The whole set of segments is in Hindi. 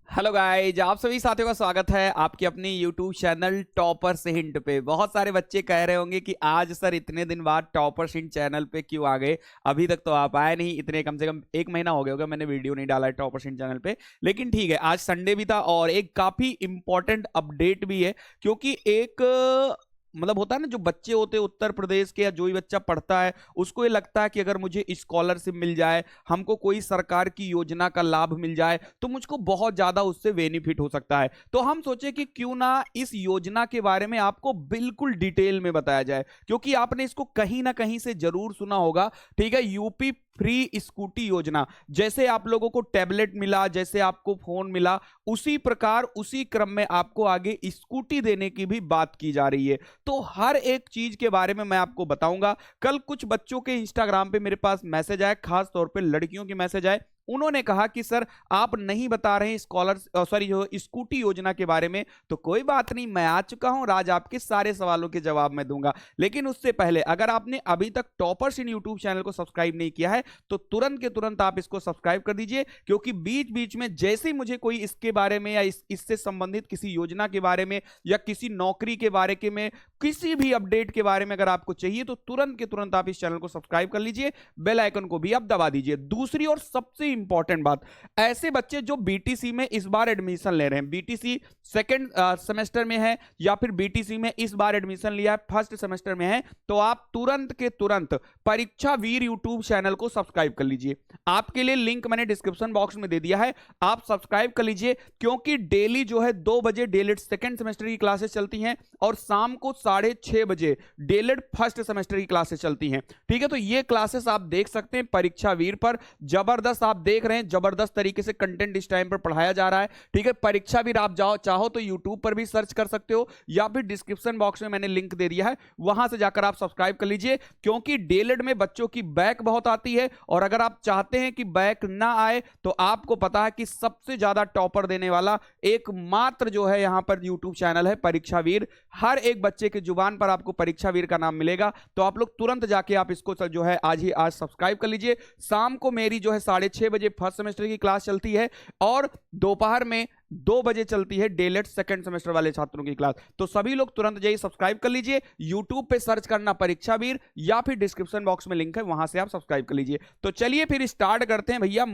हेलो गाइज, आप सभी साथियों का स्वागत है आपकी अपनी यूट्यूब चैनल टॉपर्स हिंट पे। बहुत सारे बच्चे कह रहे होंगे कि आज सर इतने दिन बाद टॉपर्स हिंट चैनल पे क्यों आ गए, अभी तक तो आप आए नहीं। इतने कम से कम एक महीना हो गया होगा मैंने वीडियो नहीं डाला है टॉपर्स हिंट चैनल पे। लेकिन ठीक है, आज संडे भी था और एक काफी इंपॉर्टेंट अपडेट भी है, क्योंकि एक मतलब होता है ना, जो बच्चे होते हैं उत्तर प्रदेश के या जो भी बच्चा पढ़ता है उसको ये लगता है कि अगर मुझे स्कॉलरशिप मिल जाए, हमको कोई सरकार की योजना का लाभ मिल जाए तो मुझको बहुत ज्यादा उससे बेनिफिट हो सकता है। तो हम सोचे कि क्यों ना इस योजना के बारे में आपको बिल्कुल डिटेल में बताया जाए, क्योंकि आपने इसको कहीं ना कहीं से जरूर सुना होगा। ठीक है, यूपी फ्री स्कूटी योजना। जैसे आप लोगों को टैबलेट मिला, जैसे आपको फोन मिला, उसी प्रकार उसी क्रम में आपको आगे स्कूटी देने की भी बात की जा रही है। तो हर एक चीज के बारे में मैं आपको बताऊंगा। कल कुछ बच्चों के इंस्टाग्राम पे मेरे पास मैसेज आए, खास तौर पे लड़कियों के मैसेज आए। उन्होंने कहा कि सर आप नहीं बता रहे स्कॉलर सॉरी जो स्कूटी योजना के बारे में। तो कोई बात नहीं, मैं आ चुका हूं, आज आपके सारे सवालों के जवाब मैं दूंगा। लेकिन उससे पहले अगर आपने अभी तक टॉपर्स इन यूट्यूब चैनल को सब्सक्राइब नहीं किया है तो तुरंत के तुरंत आप इसको सब्सक्राइब कर दीजिए, क्योंकि बीच बीच में जैसे ही मुझे कोई इसके बारे में या इससे संबंधित किसी योजना के बारे में या किसी नौकरी के बारे में किसी भी अपडेट के बारे में अगर आपको चाहिए तो तुरंत के तुरंत आप इस चैनल को सब्सक्राइब कर लीजिए, बेल आइकन को भी आप दबा दीजिए। दूसरी और सबसे इंपॉर्टेंट बात, ऐसे बच्चे जो बीटीसी में इस बार एडमिशन ले रहे हैं, बीटीसी सेकंड सेमेस्टर में है या फिर बीटीसी में इस बार एडमिशन लिया है फर्स्ट सेमेस्टर में है, तो आप तुरंत के तुरंत परीक्षा वीर यूट्यूब चैनल को सब्सक्राइब कर लीजिए। आपके लिए लिंक मैंने डिस्क्रिप्शन बॉक्स में दे दिया है, आप सब्सक्राइब कर लीजिए, क्योंकि डेली जो है 2 बजे डेलेट सेकंड सेमेस्टर की क्लासेस चलती हैं और शाम को 6:30 बजे डेलेट फर्स्ट सेमेस्टर की क्लासेस चलती हैं। ठीक है, तो ये क्लासेस आप देख सकते हैं परीक्षा वीर पर। जबरदस्त आप देख रहे हैं, जबरदस्त तरीके से कंटेंट इस टाइम पर पढ़ाया जा रहा है। ठीक है, परीक्षा वीर आप चाहो तो यूट्यूब पर भी सर्च कर सकते हो या फिर डिस्क्रिप्शन बॉक्स में मैंने लिंक दे दिया है, वहां से जाकर आप सब्सक्राइब कर लीजिए। क्योंकि डेलेट में बच्चों की बैक बहुत आती है और अगर आप चाहते हैं कि बैक ना आए तो आपको पता है कि सबसे ज्यादा टॉपर देने वाला एकमात्र जो है यहां पर यूट्यूब चैनल है परीक्षा वीर। हर एक बच्चे की जुबान पर आपको परीक्षा वीर का नाम मिलेगा, तो आप लोग तुरंत जाके आप इसको जो है आज सब्सक्राइब कर लीजिए। शाम को मेरी जो है 6:30 बजे फर्स्ट सेमेस्टर की क्लास चलती है और दोपहर में 2 बजे चलती है डेलेट सेकंड सेमेस्टर वाले छात्रों की क्लास। तो सभी लोग तुरंत जाइए सब्सक्राइब कर लीजिए, यूट्यूब पे सर्च करना परीक्षा वीर या फिर डिस्क्रिप्शन बॉक्स में लिंक है, वहां से आप सब्सक्राइब कर लीजिए। तो चलिए फिर स्टार्ट करते हैं भैया,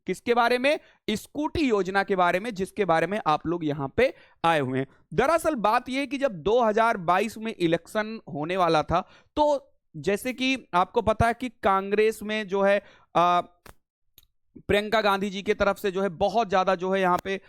किसके बारे में? स्कूटी योजना के बारे में, जिसके बारे में आप लोग यहां पे आए हुए हैं। दरअसल बात यह है कि जब 2022 में इलेक्शन होने वाला था, तो जैसे कि आपको पता है कि कांग्रेस में जो है प्रियंका गांधी जी की तरफ से जो है बहुत ज्यादा जो है यहाँ पे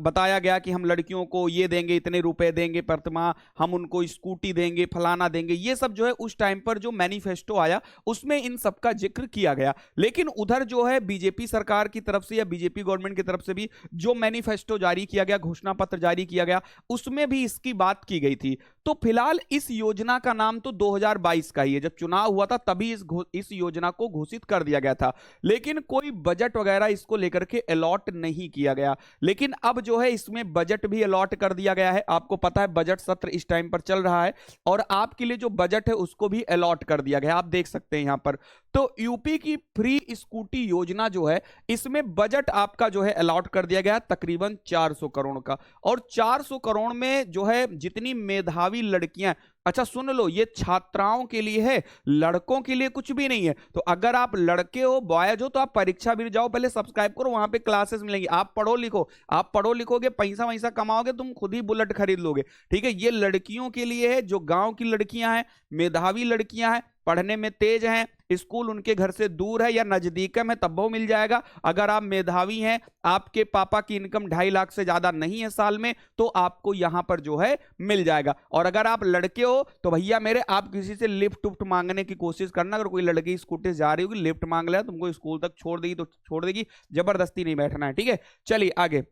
बताया गया कि हम लड़कियों को ये देंगे, इतने रुपए देंगे प्रतिमाह, हम उनको स्कूटी देंगे, फलाना देंगे, ये सब जो है उस टाइम पर जो मैनिफेस्टो आया उसमें इन सब का जिक्र किया गया। लेकिन उधर जो है बीजेपी सरकार की तरफ से या बीजेपी गवर्नमेंट की तरफ से भी जो मैनिफेस्टो जारी किया गया, घोषणा पत्र जारी किया गया, उसमें भी इसकी बात की गई थी। तो फिलहाल इस योजना का नाम तो 2022 का ही है, जब चुनाव हुआ था तभी इस योजना को घोषित कर दिया गया था, लेकिन कोई बजट वगैरह इसको लेकर के अलॉट नहीं किया गया। लेकिन अब जो है इसमें बजट भी अलॉट कर दिया गया है। आपको पता है बजट सत्र इस टाइम पर चल रहा है और आपके लिए जो बजट है उसको भी अलॉट कर दिया गया, आप देख सकते हैं यहां पर। तो यूपी की फ्री स्कूटी योजना जो है, इसमें बजट आपका जो है अलॉट कर दिया गया तकरीबन 400 करोड़ का। और 400 करोड़ में जो है जितनी मेधावी लड़कियां, अच्छा सुन लो, ये छात्राओं के लिए है, लड़कों के लिए कुछ भी नहीं है। तो अगर आप लड़के हो, बॉयज हो, तो आप परीक्षा भी जाओ, पहले सब्सक्राइब करो, वहां पे क्लासेस मिलेंगी, आप पढ़ो लिखो, आप पढ़ो लिखोगे, पैसा वैसा कमाओगे, तुम खुद ही बुलेट खरीद लोगे। ठीक है, ये लड़कियों के लिए है, जो गांव की लड़कियां हैं, मेधावी लड़कियां हैं, पढ़ने में तेज हैं, स्कूल उनके घर से दूर है या नजदीक में तब वो मिल जाएगा। अगर आप मेधावी हैं, आपके पापा की इनकम 2.5 लाख से ज्यादा नहीं है साल में, तो आपको यहां पर जो है मिल जाएगा। और अगर आप लड़के हो तो भैया मेरे, आप किसी से लिफ्ट उफ्ट मांगने की कोशिश करना। अगर कोई लड़की स्कूटी से जा रही होगी, लिफ्ट मांग ले, तुमको स्कूल तक छोड़ देगी तो छोड़ देगी, जबरदस्ती नहीं बैठना है। ठीक है, चलिए आगे।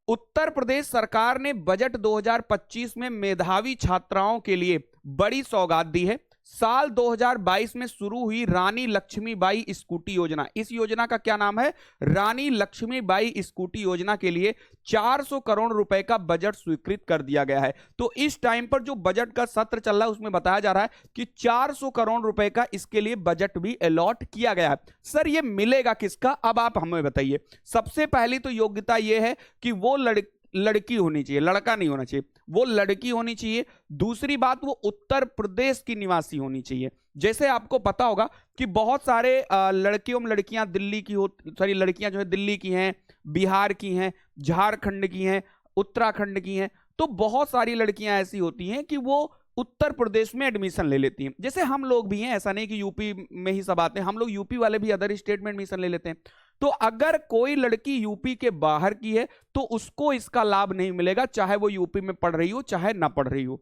उत्तर प्रदेश सरकार ने बजट 2025 में मेधावी छात्राओं के लिए बड़ी सौगात दी है। साल 2022 में शुरू हुई रानी लक्ष्मीबाई स्कूटी योजना। इस योजना का क्या नाम है? रानी लक्ष्मीबाई स्कूटी योजना के लिए 400 करोड़ रुपए का बजट स्वीकृत कर दिया गया है। तो इस टाइम पर जो बजट का सत्र चल रहा है उसमें बताया जा रहा है कि 400 करोड़ रुपए का इसके लिए बजट भी अलॉट किया गया है। सर ये मिलेगा किसका? अब आप हमें बताइए। सबसे पहली तो योग्यता यह है कि वो लड़की होनी चाहिए, लड़का नहीं होना चाहिए, वो लड़की होनी चाहिए। दूसरी बात, वो उत्तर प्रदेश की निवासी होनी चाहिए। जैसे आपको पता होगा कि बहुत सारे लड़के एवं लड़कियां दिल्ली की सारी लड़कियां जो है दिल्ली की हैं, बिहार की हैं, झारखंड की हैं, उत्तराखंड की हैं। तो बहुत सारी लड़कियां ऐसी होती हैं कि वो उत्तर प्रदेश में एडमिशन ले लेती हैं। जैसे हम लोग भी हैं, ऐसा नहीं कि यूपी में ही सब आते हैं, हम लोग यूपी वाले भी अदर स्टेट में एडमिशन ले लेते हैं। तो अगर कोई लड़की यूपी के बाहर की है तो उसको इसका लाभ नहीं मिलेगा, चाहे वो यूपी में पढ़ रही हो चाहे ना पढ़ रही हो।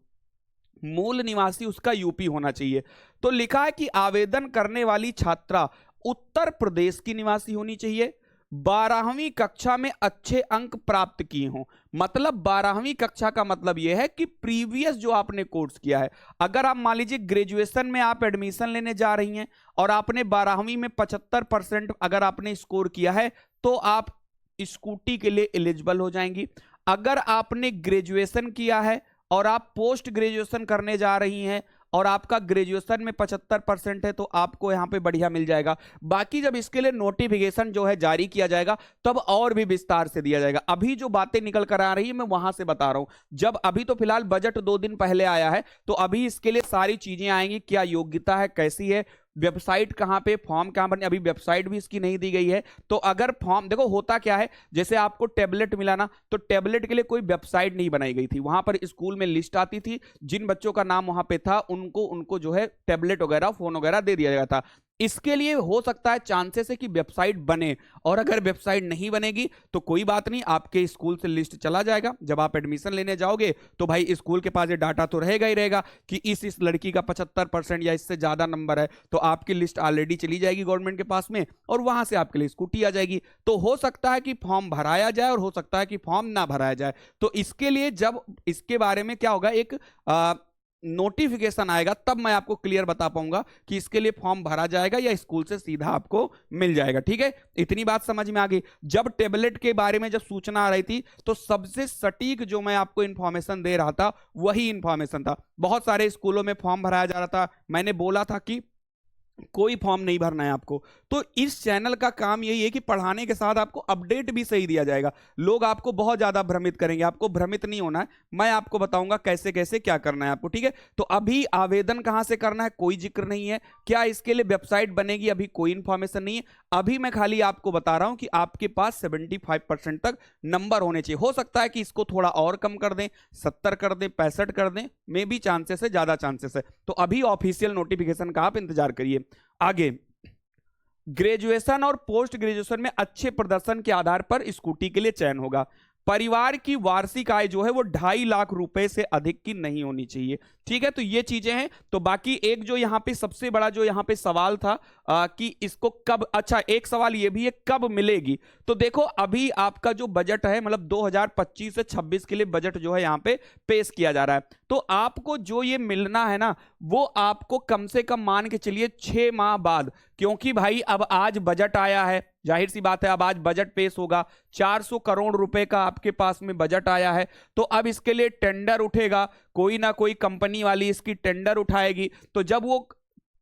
मूल निवासी उसका यूपी होना चाहिए। तो लिखा है कि आवेदन करने वाली छात्रा उत्तर प्रदेश की निवासी होनी चाहिए, 12वीं कक्षा में अच्छे अंक प्राप्त किए हों। मतलब 12वीं कक्षा का मतलब यह है कि प्रीवियस जो आपने कोर्स किया है, अगर आप मान लीजिए ग्रेजुएशन में आप एडमिशन लेने जा रही हैं और आपने 12वीं में 75% अगर आपने स्कोर किया है तो आप स्कूटी के लिए एलिजिबल हो जाएंगी। अगर आपने ग्रेजुएशन किया है और आप पोस्ट ग्रेजुएशन करने जा रही हैं और आपका ग्रेजुएशन में 75% है तो आपको यहां पे बढ़िया मिल जाएगा। बाकी जब इसके लिए नोटिफिकेशन जो है जारी किया जाएगा तब और भी विस्तार से दिया जाएगा। अभी जो बातें निकल कर आ रही है मैं वहां से बता रहा हूं। जब अभी तो फिलहाल बजट 2 दिन पहले आया है, तो अभी इसके लिए सारी चीजें आएंगी, क्या योग्यता है, कैसी है, वेबसाइट कहां पे, फॉर्म कहां पर, अभी वेबसाइट भी इसकी नहीं दी गई है। तो अगर फॉर्म देखो होता क्या है, जैसे आपको टेबलेट मिला ना, तो टेबलेट के लिए कोई वेबसाइट नहीं बनाई गई थी। वहां पर स्कूल में लिस्ट आती थी, जिन बच्चों का नाम वहां पे था उनको जो है टेबलेट वगैरह फोन वगैरह दे दिया जाता था। इसके लिए हो सकता है चांसेस है कि वेबसाइट बने, और अगर वेबसाइट नहीं बनेगी तो कोई बात नहीं, आपके स्कूल से लिस्ट चला जाएगा। जब आप एडमिशन लेने जाओगे तो भाई स्कूल के पास ये डाटा तो रहेगा ही रहेगा कि इस लड़की का 75% या इससे ज्यादा नंबर है, तो आपकी लिस्ट ऑलरेडी चली जाएगी गवर्नमेंट के पास में और वहां से आपके लिए स्कूटी आ जाएगी। तो हो सकता है कि फॉर्म भराया जाए और हो सकता है कि फॉर्म ना भराया जाए। तो इसके लिए जब इसके बारे में क्या होगा, एक नोटिफिकेशन आएगा तब मैं आपको क्लियर बता पाऊंगा कि इसके लिए फॉर्म भरा जाएगा या स्कूल से सीधा आपको मिल जाएगा। ठीक है, इतनी बात समझ में आ गई। जब टेबलेट के बारे में जब सूचना आ रही थी तो सबसे सटीक जो मैं आपको इंफॉर्मेशन दे रहा था वही इंफॉर्मेशन था। बहुत सारे स्कूलों में फॉर्म भराया जा रहा था, मैंने बोला था कि कोई फॉर्म नहीं भरना है आपको। तो इस चैनल का काम यही है कि पढ़ाने के साथ आपको अपडेट भी सही दिया जाएगा। लोग आपको बहुत ज्यादा भ्रमित करेंगे, आपको भ्रमित नहीं होना है। मैं आपको बताऊंगा कैसे कैसे क्या करना है आपको। ठीक है, तो अभी आवेदन कहां से करना है कोई जिक्र नहीं है, क्या इसके लिए वेबसाइट बनेगी अभी कोई इंफॉर्मेशन नहीं है। अभी मैं खाली आपको बता रहा हूं कि आपके पास 75% तक नंबर होने चाहिए। हो सकता है कि इसको थोड़ा और कम कर दें, 70 कर दें, 65 कर दें, मे भी चांसेस है, ज्यादा चांसेस है। तो अभी ऑफिशियल नोटिफिकेशन का आप इंतजार करिए। आगे, ग्रेजुएशन और पोस्ट ग्रेजुएशन में अच्छे प्रदर्शन के आधार पर स्कूटी के लिए चयन होगा। परिवार की वार्षिक आय जो है वो 2.5 लाख रुपए से अधिक की नहीं होनी चाहिए। ठीक है, तो ये चीजें हैं। तो बाकी एक जो यहाँ पे सबसे बड़ा जो यहाँ पे सवाल था कि इसको कब, अच्छा एक सवाल ये भी है कब मिलेगी। तो देखो अभी आपका जो बजट है मतलब 2025 से 26 के लिए बजट जो है यहाँ पे पेश किया जा रहा है। तो आपको जो ये मिलना है ना वो आपको कम से कम मान के चलिए 6 माह बाद, क्योंकि भाई अब आज बजट आया है, जाहिर सी बात है अब आज बजट पेश होगा। 400 करोड़ रुपए का आपके पास में बजट आया है, तो अब इसके लिए टेंडर उठेगा, कोई ना कोई कंपनी वाली इसकी टेंडर उठाएगी। तो जब वो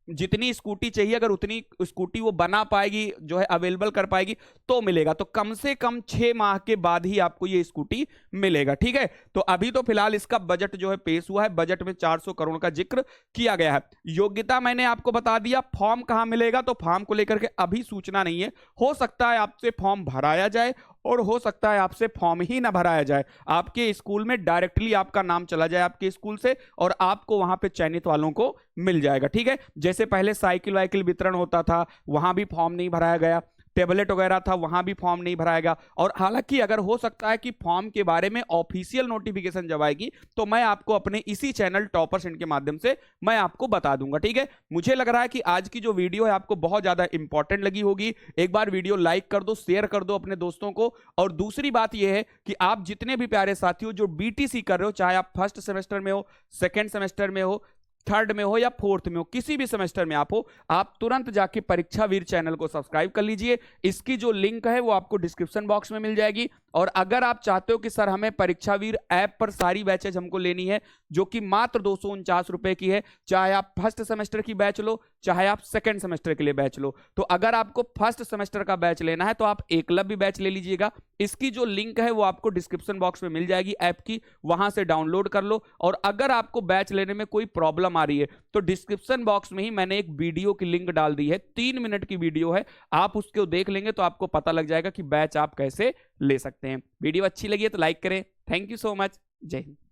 जितनी स्कूटी चाहिए अगर उतनी स्कूटी वो बना पाएगी, जो है अवेलेबल कर पाएगी तो मिलेगा। तो कम से कम 6 माह के बाद ही आपको ये स्कूटी मिलेगा। ठीक है, तो अभी तो फिलहाल इसका बजट जो है पेश हुआ है, बजट में 400 करोड़ का जिक्र किया गया है। योग्यता मैंने आपको बता दिया। फॉर्म कहां मिलेगा, तो फॉर्म को लेकर के अभी सूचना नहीं है। हो सकता है आपसे फॉर्म भराया जाए और हो सकता है आपसे फॉर्म ही ना भराया जाए, आपके स्कूल में डायरेक्टली आपका नाम चला जाए आपके स्कूल से और आपको वहां पे चयनित वालों को मिल जाएगा। ठीक है, जैसे पहले साइकिल वाइकिल वितरण होता था वहां भी फॉर्म नहीं भराया गया, टेबलेट वगैरह था वहां भी फॉर्म नहीं भराएगा। और हालांकि अगर हो सकता है कि फॉर्म के बारे में ऑफिशियल नोटिफिकेशन जब आएगी तो मैं आपको अपने इसी चैनल टॉपर्स हिंट के माध्यम से मैं आपको बता दूंगा। ठीक है, मुझे लग रहा है कि आज की जो वीडियो है आपको बहुत ज्यादा इंपॉर्टेंट लगी होगी। एक बार वीडियो लाइक कर दो, शेयर कर दो अपने दोस्तों को। और दूसरी बात यह है कि आप जितने भी प्यारे साथी हो जो बीटीसी कर रहे हो, चाहे आप फर्स्ट सेमेस्टर में हो, सेकेंड सेमेस्टर में हो, थर्ड में हो या फोर्थ में हो, किसी भी सेमेस्टर में आप हो, आप तुरंत जाके परीक्षा वीर चैनल को सब्सक्राइब कर लीजिए। इसकी जो लिंक है वो आपको डिस्क्रिप्शन बॉक्स में मिल जाएगी। और अगर आप चाहते हो कि सर हमें परीक्षा वीर ऐप पर सारी बैचेज हमको लेनी है, जो कि मात्र 249 रुपए की है, चाहे आप फर्स्ट सेमेस्टर की बैच लो, चाहे आप सेकंड सेमेस्टर के लिए बैच लो, तो अगर आपको फर्स्ट सेमेस्टर का बैच लेना है तो आप एकलव्य बैच ले लीजिएगा। इसकी जो लिंक है वो आपको डिस्क्रिप्शन बॉक्स में मिल जाएगी ऐप की, वहां से डाउनलोड कर लो। और अगर आपको बैच लेने में कोई प्रॉब्लम आ रही है तो डिस्क्रिप्शन बॉक्स में ही मैंने एक वीडियो की लिंक डाल दी है, 3 मिनट की वीडियो है, आप उसको देख लेंगे तो आपको पता लग जाएगा कि बैच आप कैसे ले सकते हैं। वीडियो अच्छी लगी है तो लाइक करें। Thank you so much. जय हिंद।